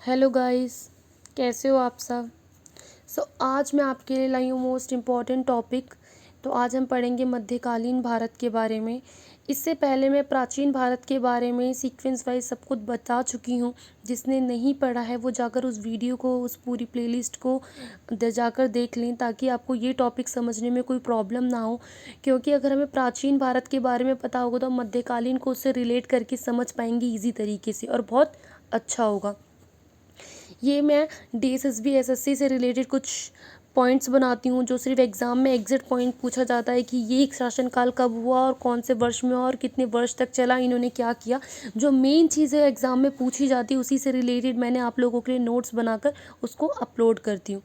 Hello guys, कैसे हो आप सब। आज मैं आपके लिए लाई हूँ मोस्ट इम्पॉर्टेंट टॉपिक। तो आज हम पढ़ेंगे मध्यकालीन भारत के बारे में। इससे पहले मैं प्राचीन भारत के बारे में सीक्वेंस वाइज सब कुछ बता चुकी हूँ। जिसने नहीं पढ़ा है वो जाकर उस वीडियो को, उस पूरी प्लेलिस्ट को जाकर देख लें, ताकि आपको ये टॉपिक समझने में कोई प्रॉब्लम ना हो। क्योंकि अगर हमें प्राचीन भारत के बारे में पता होगा तो हम मध्यकालीन को उससे रिलेट करके समझ पाएंगे ईजी तरीके से, और बहुत अच्छा होगा। ये मैं DSSB SSC से रिलेटेड कुछ पॉइंट्स बनाती हूँ जो सिर्फ एग्ज़ाम में एग्जिट पॉइंट पूछा जाता है कि ये शासनकाल कब हुआ और कौन से वर्ष में और कितने वर्ष तक चला, इन्होंने क्या किया। जो मेन चीज़ें एग्ज़ाम में पूछी जाती है उसी से रिलेटेड मैंने आप लोगों के लिए नोट्स बनाकर उसको अपलोड करती हूँ।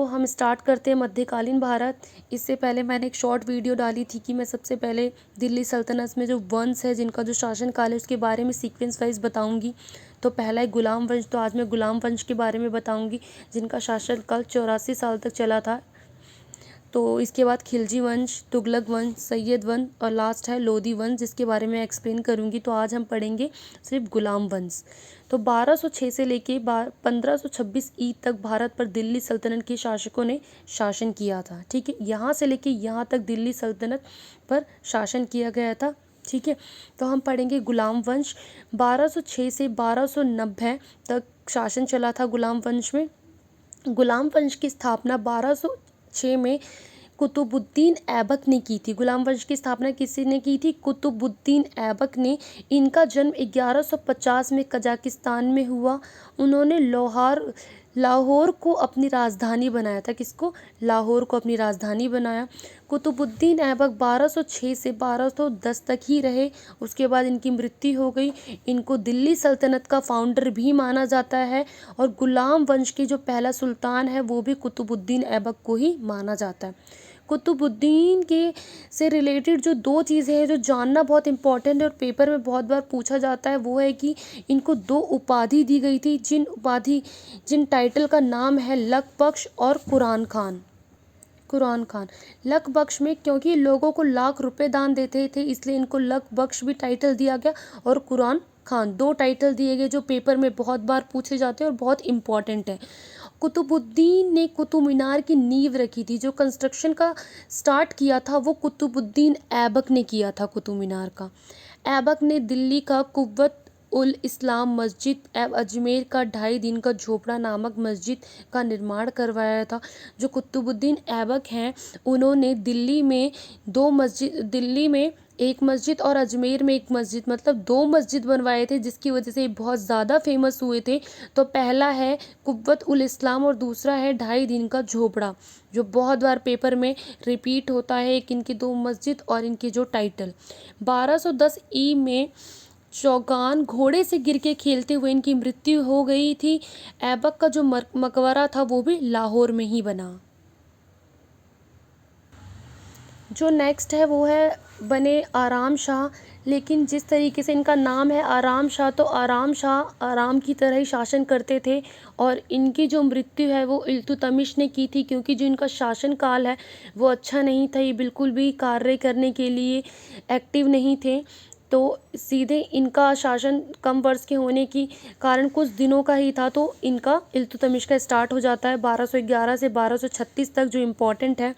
हम स्टार्ट करते हैं मध्यकालीन भारत। इससे पहले मैंने एक शॉर्ट वीडियो डाली थी कि मैं सबसे पहले दिल्ली सल्तनत में जो वंश है जिनका जो शासनकाल है उसके बारे में सीक्वेंस वाइज बताऊंगी। तो पहला है गुलाम वंश। तो आज मैं गुलाम वंश के बारे में बताऊंगी जिनका शासनकाल 84 साल तक चला था। तो इसके बाद खिलजी वंश, तुगलक वंश, सैयद वंश और लास्ट है लोधी वंश, जिसके बारे में एक्सप्लेन करूंगी। तो आज हम पढ़ेंगे सिर्फ गुलाम वंश। तो 1206 से लेके 1526 ई तक भारत पर दिल्ली सल्तनत के शासकों ने शासन किया था। ठीक है, यहाँ से लेके यहाँ तक दिल्ली सल्तनत पर शासन किया गया था। ठीक है, तो हम पढ़ेंगे गुलाम वंश। 1206 से 1290 तक शासन चला था गुलाम वंश में। गुलाम वंश की स्थापना 1206 में कुतुबुद्दीन ऐबक ने की थी। गुलाम वंश की स्थापना किसी ने की थी? कुतुबुद्दीन ऐबक ने। इनका जन्म 1150 में कजाकिस्तान में हुआ। उन्होंने लाहौर को अपनी राजधानी बनाया था। किसको? लाहौर को अपनी राजधानी बनाया। कुतुबुद्दीन ऐबक 1206 से 1210 तक ही रहे, उसके बाद इनकी मृत्यु हो गई। इनको दिल्ली सल्तनत का फाउंडर भी माना जाता है, और गुलाम वंश के जो पहला सुल्तान है वो भी कुतुबुद्दीन ऐबक को ही माना जाता है। कुतुबुद्दीन के से रिलेटेड जो दो चीज़ें हैं जो जानना बहुत इंपॉर्टेंट है और पेपर में बहुत बार पूछा जाता है, वो है कि इनको दो उपाधि दी गई थी, जिन टाइटल का नाम है लक बख्श और कुरान खान। कुरान खान लक बख्श में, क्योंकि लोगों को लाख रुपए दान देते थे इसलिए इनको लक बख्श भी टाइटल दिया गया, और कुरान खान दो टाइटल दिए गए जो पेपर में बहुत बार पूछे जाते हैं और बहुत इंपॉर्टेंट है। कुतुबुद्दीन ने कुतुब मीनार की नींव रखी थी। जो कंस्ट्रक्शन का स्टार्ट किया था वो कुतुबुद्दीन ऐबक ने किया था कुतुब मीनार का। ऐबक ने दिल्ली का कुव्वत उल इस्लाम मस्जिद एवं अजमेर का 2.5 दिन का झोपड़ा नामक मस्जिद का निर्माण करवाया था। जो कुतुबुद्दीन ऐबक हैं उन्होंने दिल्ली में एक मस्जिद और अजमेर में एक मस्जिद, मतलब 2 मस्जिद बनवाए थे, जिसकी वजह से बहुत ज़्यादा फेमस हुए थे। तो पहला है कुव्वत उल इस्लाम और दूसरा है 2.5 दिन का झोपड़ा, जो बहुत बार पेपर में रिपीट होता है। एक इनकी 2 मस्जिद और इनकी जो टाइटल। 1210 ई में चौगान घोड़े से गिर के खेलते हुए इनकी मृत्यु हो गई थी। ऐबक का जो मकबरा था वो भी लाहौर में ही बना। जो नेक्स्ट है वो है बने आराम शाह। लेकिन जिस तरीके से इनका नाम है आराम शाह, तो आराम शाह आराम की तरह ही शासन करते थे, और इनकी जो मृत्यु है वो इल्तुतमिश ने की थी, क्योंकि जो इनका शासन काल है वो अच्छा नहीं था। ये बिल्कुल भी कार्य करने के लिए एक्टिव नहीं थे। तो सीधे इनका शासन कम वर्ष के होने की कारण कुछ दिनों का ही था, तो इनका इल्तुतमिश का स्टार्ट हो जाता है 1211 से 1236 तक, जो इम्पोर्टेंट है।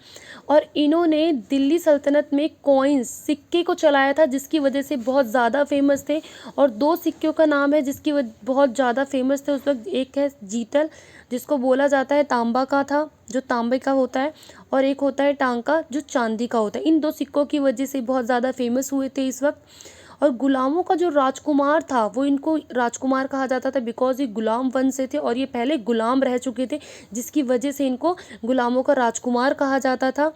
और इन्होंने दिल्ली सल्तनत में कॉइन्स, सिक्के को चलाया था, जिसकी वजह से बहुत ज़्यादा फेमस थे। और 2 सिक्कों का नाम है जिसकी बहुत ज़्यादा फेमस थे उस वक्त। एक है जीतल, जिसको बोला जाता है तांबा का था, जो तांबे का होता है, और एक होता है टांका जो चांदी का होता है। इन 2 सिक्कों की वजह से बहुत ज़्यादा फेमस हुए थे इस वक्त। और गुलामों का जो राजकुमार था वो इनको राजकुमार कहा जाता था, बिकॉज ये गुलाम वंश से थे और ये पहले गुलाम रह चुके थे, जिसकी वजह से इनको गुलामों का राजकुमार कहा जाता था।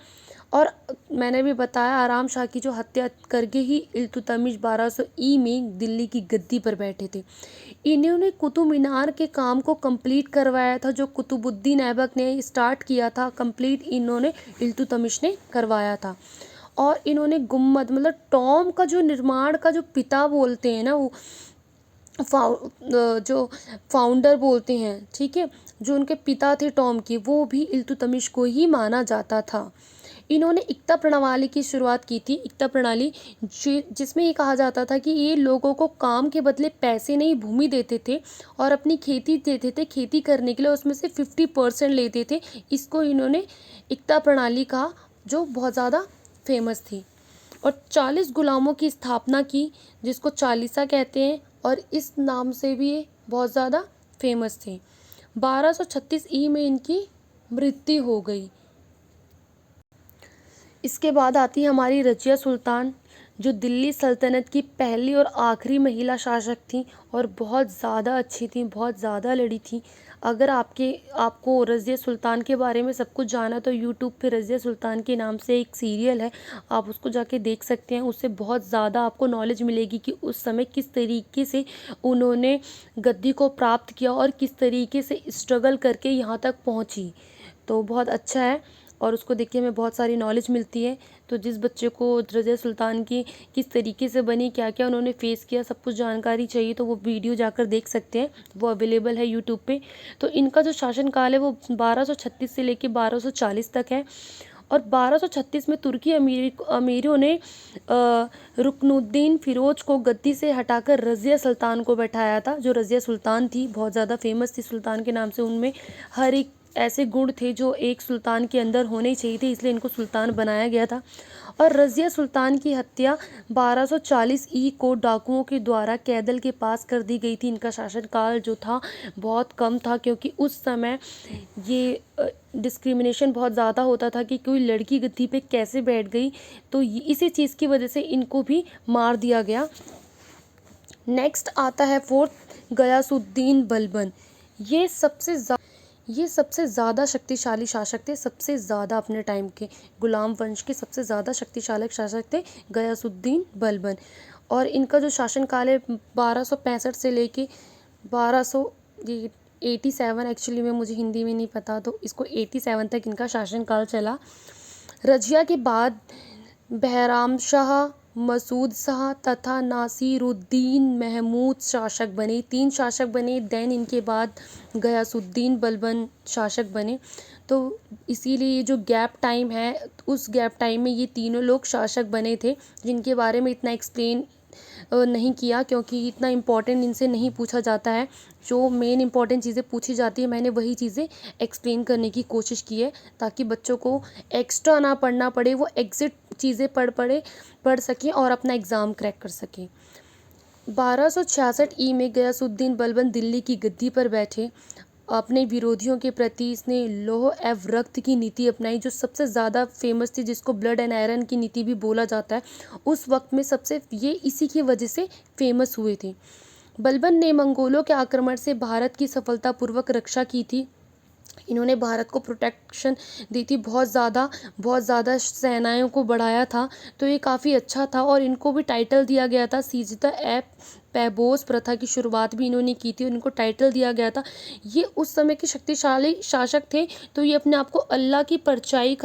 और मैंने भी बताया आराम शाह की जो हत्या करके ही इल्तुतमिश 1200 ई में दिल्ली की गद्दी पर बैठे थे। इन्होंने कुतुब मीनार के काम को कंप्लीट करवाया था, जो कुतुबुद्दीन ऐबक ने स्टार्ट किया था, कंप्लीट इन्होंने इल्तुतमिश ने करवाया था। और इन्होंने गुम्मद, मतलब टॉम का जो निर्माण का जो पिता बोलते हैं ना, वो जो फाउंडर बोलते हैं, ठीक है, जो उनके पिता थे टॉम के, वो भी इल्तुतमिश को ही माना जाता था। इन्होंने इक्ता प्रणाली की शुरुआत की थी। इक्ता प्रणाली जिसमें ये कहा जाता था कि ये लोगों को काम के बदले पैसे नहीं भूमि देते थे और अपनी खेती देते थे खेती करने के लिए, उसमें से 50% लेते थे। इसको इन्होंने इक्ता प्रणाली कहा, जो बहुत ज़्यादा फेमस थी। और 40 गुलामों की स्थापना की, जिसको चालीसा कहते हैं, और इस नाम से भी ये बहुत ज़्यादा फेमस थे। 1236 में इनकी मृत्यु हो गई। इसके बाद आती है हमारी रज़िया सुल्तान, जो दिल्ली सल्तनत की पहली और आखिरी महिला शासक थी और बहुत ज़्यादा अच्छी थी, बहुत ज़्यादा लड़ी थी। अगर आपको रज़िया सुल्तान के बारे में सब कुछ जाना तो यूट्यूब पे रज़िया सुल्तान के नाम से एक सीरियल है, आप उसको जाके देख सकते हैं। उससे बहुत ज़्यादा आपको नॉलेज मिलेगी कि उस समय किस तरीके से उन्होंने गद्दी को प्राप्त किया और किस तरीके से स्ट्रगल करके यहाँ तक पहुँची। तो बहुत अच्छा है और उसको देख के हमें बहुत सारी नॉलेज मिलती है। तो जिस बच्चे को रज़िया सुल्तान की किस तरीके से बनी, क्या क्या उन्होंने फेस किया, सब कुछ जानकारी चाहिए तो वो वीडियो जाकर देख सकते हैं, वो अवेलेबल है यूट्यूब पे। तो इनका जो शासनकाल है वो 1236 से लेके 1240 तक है। और 1236 में तुर्की अमीरों ने रुकनुद्दीन फिरोज को गद्दी से हटाकर रज़िया सुल्तान को बैठाया था। जो रज़िया सुल्तान थी बहुत ज़्यादा फेमस थी सुल्तान के नाम से, उनमें हर एक ऐसे गुण थे जो एक सुल्तान के अंदर होने चाहिए थे, इसलिए इनको सुल्तान बनाया गया था। और रज़िया सुल्तान की हत्या 1240 को डाकुओं के द्वारा कैदल के पास कर दी गई थी। इनका शासनकाल जो था बहुत कम था, क्योंकि उस समय ये डिस्क्रिमिनेशन बहुत ज़्यादा होता था कि कोई लड़की गद्दी पे कैसे बैठ गई, तो इसी चीज़ की वजह से इनको भी मार दिया गया। नेक्स्ट आता है फोर्थ, गयासुद्दीन बलबन। ये सबसे ज़्यादा शक्तिशाली शासक थे, सबसे ज़्यादा अपने टाइम के गुलाम वंश के सबसे ज़्यादा शक्तिशाली शासक थे गयासुद्दीन बलबन। और इनका जो शासनकाल है 1265 से लेके 1287, एक्चुअली में मुझे हिंदी में नहीं पता, तो इसको 87 तक इनका शासनकाल चला। रज़िया के बाद बहराम शाह, मसूद शाह तथा नासिरुद्दीन महमूद शासक बने, 3 शासक बने। देन इनके बाद गयासुद्दीन बलबन शासक बने। तो इसीलिए ये जो गैप टाइम है, उस गैप टाइम में ये तीनों लोग शासक बने थे, जिनके बारे में इतना एक्सप्लेन नहीं किया, क्योंकि इतना इम्पोर्टेंट इनसे नहीं पूछा जाता है। जो मेन इंपॉर्टेंट चीज़ें पूछी जाती है, मैंने वही चीज़ें एक्सप्लेन करने की कोशिश की है, ताकि बच्चों को एक्स्ट्रा ना पढ़ना पड़े, वो एग्जिट चीज़ें पढ़ सकें और अपना एग्ज़ाम क्रैक कर सकें। 1266 में गयासुद्दीन बलबन दिल्ली की गद्दी पर बैठे। अपने विरोधियों के प्रति इसने लौह एवं रक्त की नीति अपनाई, जो सबसे ज़्यादा फेमस थी, जिसको ब्लड एंड आयरन की नीति भी बोला जाता है। उस वक्त में सबसे ये इसी की वजह से फेमस हुए थे। बलबन ने मंगोलों के आक्रमण से भारत की सफलतापूर्वक रक्षा की थी। इन्होंने भारत को प्रोटेक्शन दी थी, बहुत ज़्यादा सेनाओं को बढ़ाया था, तो ये काफ़ी अच्छा था। और इनको भी टाइटल दिया गया था सीजता एप पैबोस प्रथा की शुरुआत भी इन्होंने की थी और इनको टाइटल दिया गया था। ये उस समय के शक्तिशाली शासक थे, तो ये अपने आप को अल्लाह की परछाई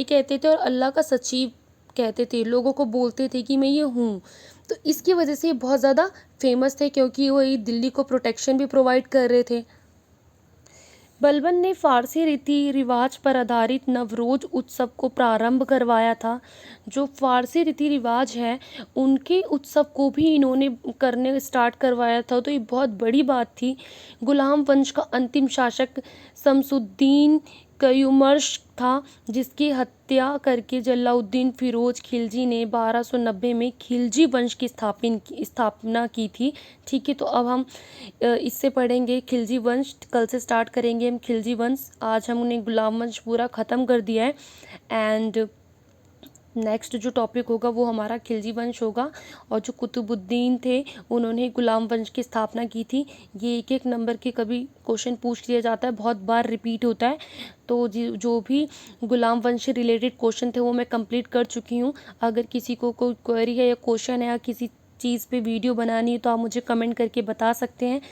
कहते थे और अल्लाह का सचिव कहते थे, लोगों को बोलते थे कि मैं ये हूँ। तो इसकी वजह से ये बहुत ज़्यादा फेमस थे, क्योंकि वो ये दिल्ली को प्रोटेक्शन भी प्रोवाइड कर रहे थे। बलबन ने फारसी रीति रिवाज पर आधारित नवरोज उत्सव को प्रारंभ करवाया था। जो फारसी रीति रिवाज है, उनके उत्सव को भी इन्होंने करने स्टार्ट करवाया था, तो ये बहुत बड़ी बात थी। गुलाम वंश का अंतिम शासक शमसुद्दीन कयूमर्श था, जिसकी हत्या करके जलालुद्दीन फिरोज खिलजी ने 1290 में खिलजी वंश की स्थापना की थी। ठीक है, तो अब हम इससे पढ़ेंगे खिलजी वंश। कल से स्टार्ट करेंगे हम खिलजी वंश। आज हमने गुलाम वंश पूरा ख़त्म कर दिया है, एंड नेक्स्ट जो टॉपिक होगा वो हमारा खिलजी वंश होगा। और जो कुतुबुद्दीन थे, उन्होंने गुलाम वंश की स्थापना की थी। ये एक एक नंबर के कभी क्वेश्चन पूछ लिया जाता है, बहुत बार रिपीट होता है। तो जो भी गुलाम वंश से रिलेटेड क्वेश्चन थे वो मैं कंप्लीट कर चुकी हूँ। अगर किसी को कोई क्वेरी है या क्वेश्चन है या किसी चीज़ पे वीडियो बनानी है तो आप मुझे कमेंट करके बता सकते हैं।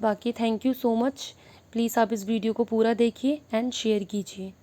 बाकी thank you so much. Please आप इस वीडियो को पूरा देखिए एंड शेयर कीजिए।